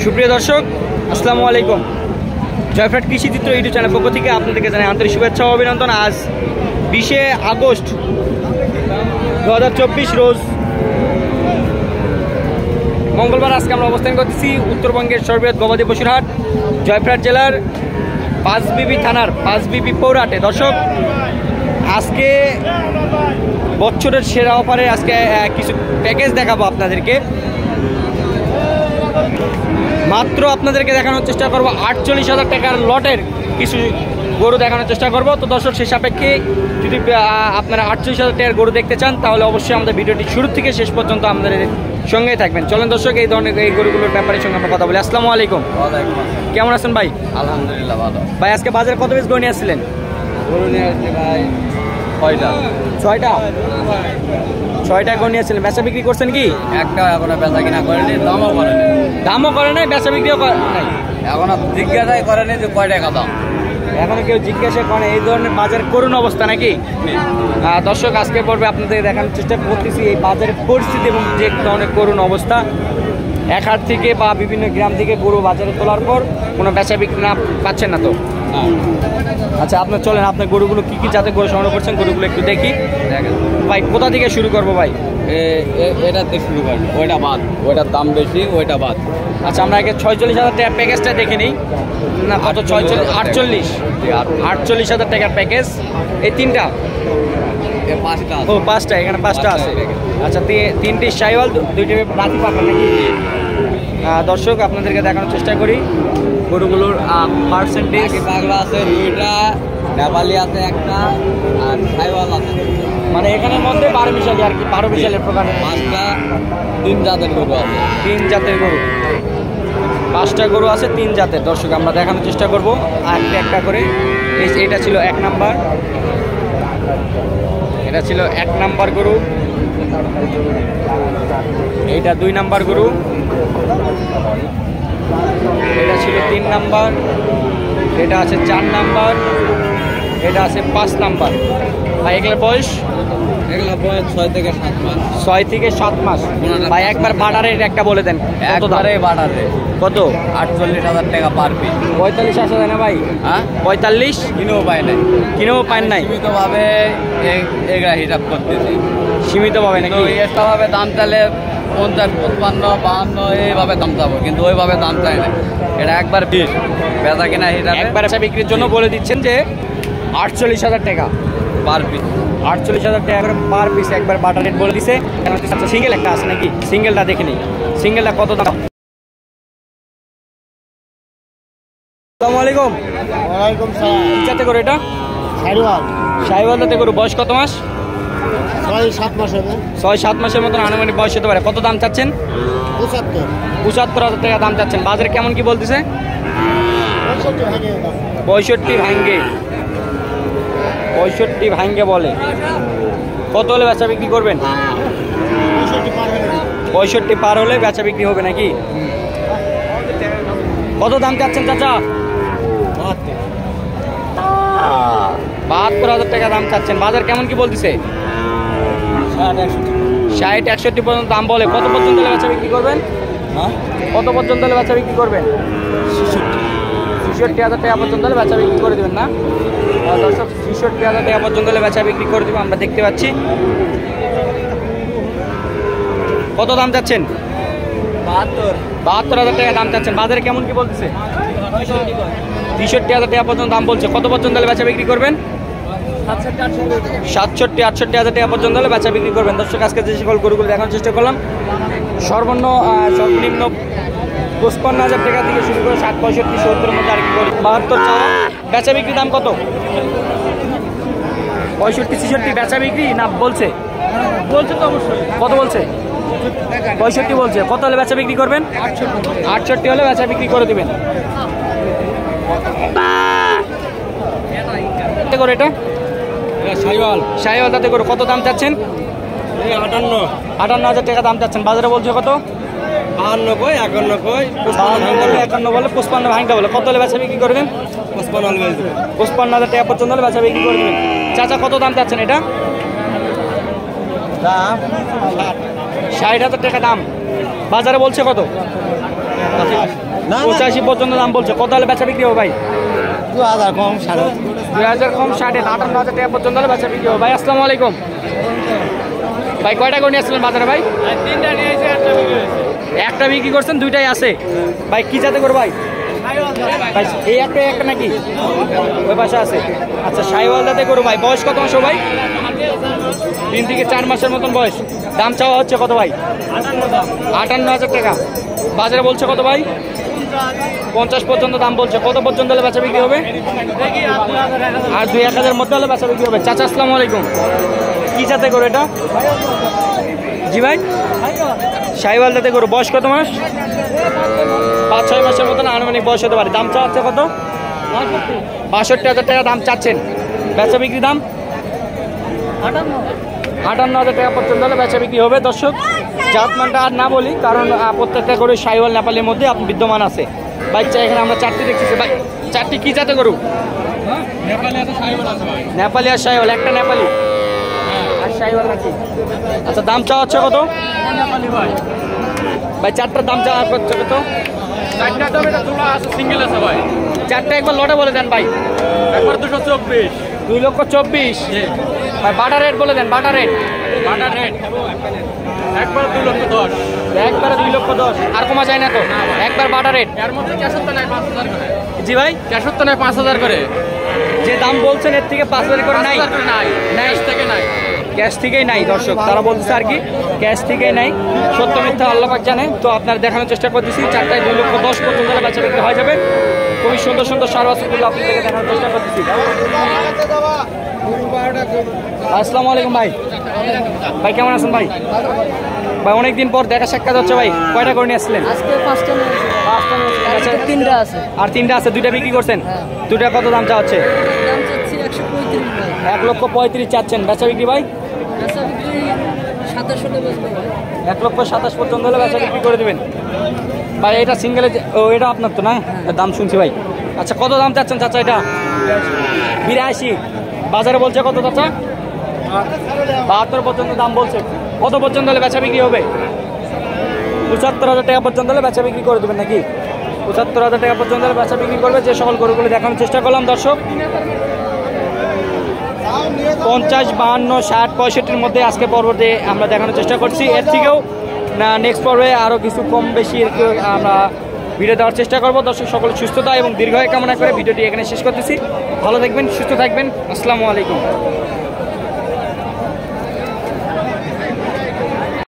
সুপ্রিয় দর্শক, আসসালামু আলাইকুম। জয়ফ্রাট কৃষি চিত্র ইউটিউব চ্যানেল পক্ষ থেকে আপনাদেরকে জানাই আন্তরিক শুভেচ্ছা ও অভিনন্দন। আজ 20শে আগস্ট 2024 রোজ মঙ্গলবার। আজকে আমরা অবস্থান করতেছি উত্তরবঙ্গের সর্ববৃহৎ গবাদি পশুর হাট জয়ফ্রাট জেলার পাঁচবিবি থানার পাঁচবিবি পৌরহাটে। দর্শক, আজকে বছরের সেরা অফারে আজকে কিছু প্যাকেজ দেখাবো আপনাদেরকে। মাত্র আপনাদেরকে দেখানোর চেষ্টা করবো 48,000 টাকার লটের কিছু গরু দেখানোর চেষ্টা করব। তো দর্শক, সে সাপেক্ষে যদি আপনারা 48,000 টাকার গরু দেখতে চান তাহলে অবশ্যই আমাদের ভিডিওটি শুরু থেকে শেষ পর্যন্ত আমাদের সঙ্গেই থাকবেন। চলেন দর্শক, এই ধরনের এই গরুগুলোর ব্যাপারে সঙ্গে আমরা কথা বলি। আসসালামু আলাইকুম। কেমন আছেন ভাই? আলহামদুলিল্লাহ ভালো। ভাই, আজকে বাজারে কত পিস গরু নিয়ে আসছিলেন? গরু নিয়ে আসছি ভাই 6টা গরু নিয়ে আসছিলেন। বেচা বিক্রি করছেন কি? একটা এখনো বেচা কিনা করেনি, দামও করেনি। দামও করে নাই, বেচা বিক্রিও নাই, এখনো জিজ্ঞাসাই করেনি যে কয় টাকা দাম। এখনো কেউ জিজ্ঞাসা করে। এই ধরনের বাজারের করুণ অবস্থা নাকি? দর্শক, আজকে পর্বে আপনাদের দেখানোর চেষ্টা করতেছি এই বাজারের পরিস্থিতি এবং যে ধরনের করুণ অবস্থা। এক হাট থেকে বা বিভিন্ন গ্রাম থেকে গরু বাজারে তোলার পর কোনো বেচা বিক্রি না পাচ্ছেন না তো। আচ্ছা, আপনার চলেন, আপনার গরুগুলো কী কী জাতের গরু সংগ্রহ করছেন গরুগুলো একটু দেখি। ভাই, কোথা থেকে শুরু করবো ভাই? এটাতে শুরু করবো, ওইটা বাদ, ওইটার দাম বেশি, ওইটা বাদ। আচ্ছা, আমরা আগে 46,000 টাকার প্যাকেজটা দেখে নিই। না, কত? 48,000 টাকার প্যাকেজ। এই তিনটা? পাঁচটা। ও, পাঁচটা, এখানে পাঁচটা আছে। আচ্ছা, তিনটি শাহিওয়াল, দুইটি রাতি পাকা নাকি? দর্শক, আপনাদেরকে দেখানোর চেষ্টা করি গরুগুলোর পার্সেন্টেজ। পাগলা আছে দুইটা, নেপালি আছে একটা, আর শাহিওয়াল আছে। মানে এখানের মধ্যে 12 মিশালি আর কি, 12 মিশালের প্রকার। পাঁচটা 3 জাতের গরু আছে। 3 জাতের গরু, 5টা গরু আছে 3 জাতের। দর্শক, আমরা দেখানোর চেষ্টা করবো একটা করে। এটা ছিল 1 নাম্বার, এটা ছিল 1 নাম্বার গরু। এইটা 2 নাম্বার গরু, এটা ছিল 3 নাম্বার, এটা আছে 4 নাম্বার, এটা আছে 5 নাম্বার। ভাই, এগুলোর বয়স? এগুলো বয়স 6 থেকে 7 মাস। 6 থেকে 7 মাস। ভাই, একবার বাটারের একটা বলে দেন। একবারে বাটারে কত? 48,000 টাকা পার পিস। 45 আসা যায় না ভাই? হ্যাঁ, 45 কিনেও পায় নাই। কিনেও পান নাই? সীমিতভাবে এগুলা হিসাব করতেছি। সীমিতভাবে নাকি? এক্সট্রাভাবে দাম চাইলে 50, 55, 52 এইভাবে দাম চাবো, কিন্তু ওইভাবে দাম চাই না। এটা একবার পিস বেচা কিনা হিসাবে একবার বিক্রির জন্য বলে দিচ্ছেন যে 48,000 টাকা পার পিস। 48,000 টাকা করে পার পিস একবার বাটার রেট বলে দিছে। আচ্ছা, সিঙ্গেল একটা আছে নাকি? সিঙ্গেলটা দেখে নিই, সিঙ্গেলটা কত দাম? আসসালামু আলাইকুম। ওয়ালাইকুম সালাম। কি জাতে করে এটা? শাহিওয়াল। শাহিওয়াল জাতে গরু। বয়স কত মাস? 6-7 মাস হবে। 6-7 মাসের মতন আনুমানিক বয়স হতে পারে। কত দাম চাচ্ছেন? 75। 75,000 টাকা দাম চাচ্ছেন। বাজারে কেমন কি বলতেছে? 65 ভাঙ্গে, 65 ভাঙ্গে বলে। কত হলে বেচা বিক্রি করবেন? 65 পার হলে বেচা বিক্রি হবে নাকি? কত দাম চাচ্ছেন চাচা? 72,000 টাকা দাম চাচ্ছেন। বাজার কেমন কি বলতেছে? 60-61 পর্যন্ত দাম বলে। কত পর্যন্ত হলে বেচা বিক্রি করবেন? কত পর্যন্ত হলে বেচা বিক্রি করবেন? 66,000 টাকা পর্যন্ত হলে বেচা বিক্রি করে দেবেন না? দর্শক, 66,000 টাকা পর্যন্ত হলে বেচা বিক্রি করে দেবেন, আমরা দেখতে পাচ্ছি। কত দাম চাচ্ছেন? 72,000 টাকা দাম চাচ্ছেন। বাজারে কেমন কি বলতেছে? 63,000 টাকা পর্যন্ত দাম বলছে। কত পর্যন্ত হলে বেচা বিক্রি করবেন? 67-68,000 টাকা পর্যন্ত হলে বেচা বিক্রি করবেন। দর্শক, আজকে যে সকল গরুগুলো দেখানোর চেষ্টা করলাম, সর্বনিম্ন 55,000 টাকা থেকে শুরু করে 60, 65, 70 মধ্যে আর কি গরু। 72 চাওয়া, বেচা বিক্রি দাম কত? 65-66 বেচা বিক্রি না বলছে? বলছে তো অবশ্যই। কত বলছে? 65 বলছে। কত হলে বেচা বিক্রি করবেন? 68 হলে বেচা বিক্রি করে দিবেন। করে এটা শাহিওয়াল তাতে করে কত দাম চাচ্ছেন? 58,000 টাকা দাম চাচ্ছেন। বাজারে বলছে কত? 52, 51, 51 বলে, 55 ভাঙটা বলে। কত হলে বেচা বিক্রি করবেন? 55,000 টাকা পর্যন্ত হলে বেচা বিক্রি করে দেবেন। চাচা, কত দাম চাচ্ছেন এটা? 60,000 টাকা দাম। বাজারে বলছে কত? না। 85 পর্যন্ত দাম বলছে, কত হলে বেচা বিক্রি হবে ভাই? 2000 কম 7,500। 2000 কম 58,000 টাকা পর্যন্ত হলে বেচা বিক্রি হবে। ভাই আসসালামু আলাইকুম ভাই, কয়টা করে নিয়ে আসছিলেন বাজারে ভাই? 3টা নিয়েছে, 1টা বিক্রি হয়েছে। একটা বিক্রি করছেন, 2টাই আছে ভাই। কি জাতে করো ভাই? ভাই এই একটা নাকি ওই পাশে আছে? আচ্ছা, সাইওয়াল জাতে করো ভাই। বয়স কত মাস ভাই? 3 থেকে 4 মাসের মতন বয়স। দাম চাওয়া হচ্ছে কত ভাই? 58,000 টাকা। বাজারে বলছে কত ভাই? 50 পর্যন্ত দাম বলছে। কত পর্যন্ত হলে বেচা বিক্রি হবে? আর 2-1,000 মধ্যে হলে বেচা বিক্রি হবে। চাচা আসসালামু আলাইকুম, কি জাতে করো এটা? জি ভাই, সাইওয়াল জাতে করো। বয়স কত মাস? 5-6 মাসের মতন আনুমানিক বয়স হতে পারে। দাম চাচ্ছে কত? 62,000 টাকা দাম চাচ্ছেন। বেচা বিক্রি দাম 58,000 টাকা পর্যন্ত হলে বেচা বিক্রি হবে। দর্শক, জাতমানটা আর না বলি, কারণ প্রত্যেকটা করে সাইওয়াল নেপালের মধ্যে আপনি বিদ্যমান আছে। বাচ্চা এখানে আমরা 4টি দেখতেছি ভাই। 4টি কি জাতে গরু? নেপালি আর সাইওয়াল। একটা নেপালি আর সাইওয়াল নাকি? আচ্ছা, দাম চাওয়া হচ্ছে কত ভাই? 4টার দাম চাওয়া হচ্ছে কত? 4টা দাম, এটা জোড়া আছে, সিঙ্গেল আছে ভাই। 4টা একবার লটে বলে দেন ভাই। একবার 224। 2,24,000 ভাই। বাটা রেট বলে দেন, বাটা রেট। বাটার রেট একবার 2,10,000। একবারে 2,10,000। আর কমা যায় না তো? একবার বাটা রেট। এর মধ্যে ক্যাশত নেয় 5,000 করে। জি ভাই, ক্যাশত নেয় 5,000 করে। যে দাম বলছেন এর থেকে 5,000 করে নাই? 5,000 করে নাই, ক্যাশ থেকে নাই। ক্যাশ থেকেই নাই দর্শক, তারা বলতেছে আর কি ক্যাশ থেকেই নাই। সত্য মিথ্যা আল্লাহ পাক জানে। তো আপনার দেখানোর চেষ্টা করতেছি। 4টায় 2,10,000 পর্যন্ত বেচা বিক্রি হয়ে যাবে। খুবই সুন্দর সুন্দর সার বাছুরগুলো আপনাদেরকে দেখানোর চেষ্টা করতেছি। আসসালামু আলাইকুম ভাই। ভাই কেমন আছেন ভাই? ভাই অনেকদিন পর দেখা সাক্ষাৎ হচ্ছে ভাই। কয়টা করে নিয়ে আসছিলেন? আজকে 5টা নিয়েছি। 5টা নিয়ে আসছিলেন। আচ্ছা, 3টা আছে। আর 3টা আছে, 2টা বিক্রি করছেন। 2টা কত দাম চা হচ্ছে? দাম চাচ্ছি 135 ভাই। 1,35,000 চাচ্ছেন। বেচা বিক্রি ভাই? আচ্ছা, বিক্রি 27 হলে বেচবো ভাই। 1,27,000 পর্যন্ত হলে বেচা বিক্রি করে দেবেন ভাই। এটা সিঙ্গেলে, ও এটা আপনার তো না? দাম শুনছি ভাই। আচ্ছা, কত দাম চাচ্ছেন চাচা এটা? 82। বাজারে বলছে কত চাচা? 72 পর্যন্ত দাম বলছে। কত পর্যন্ত হলে বেচা বিক্রি হবে? 75,000 টাকা পর্যন্ত হলে বেচা বিক্রি করে দেবেন নাকি? 75,000 টাকা পর্যন্ত হলে বেচা বিক্রি করবে। যে সকল গরুগুলো দেখানোর চেষ্টা করলাম দর্শক, 50, 52, 60, 65-র মধ্যে আজকে পর্বতে আমরা দেখানোর চেষ্টা করছি। এর থেকেও না নেক্সট পর্বে আরও কিছু কম বেশি আমরা ভিডিও দেওয়ার চেষ্টা করবো। দর্শক সকলের সুস্থতা এবং দীর্ঘায়ু কামনা করে ভিডিওটি এখানে শেষ করতেছি। ভালো থাকবেন, সুস্থ থাকবেন। আসসালামু আলাইকুম।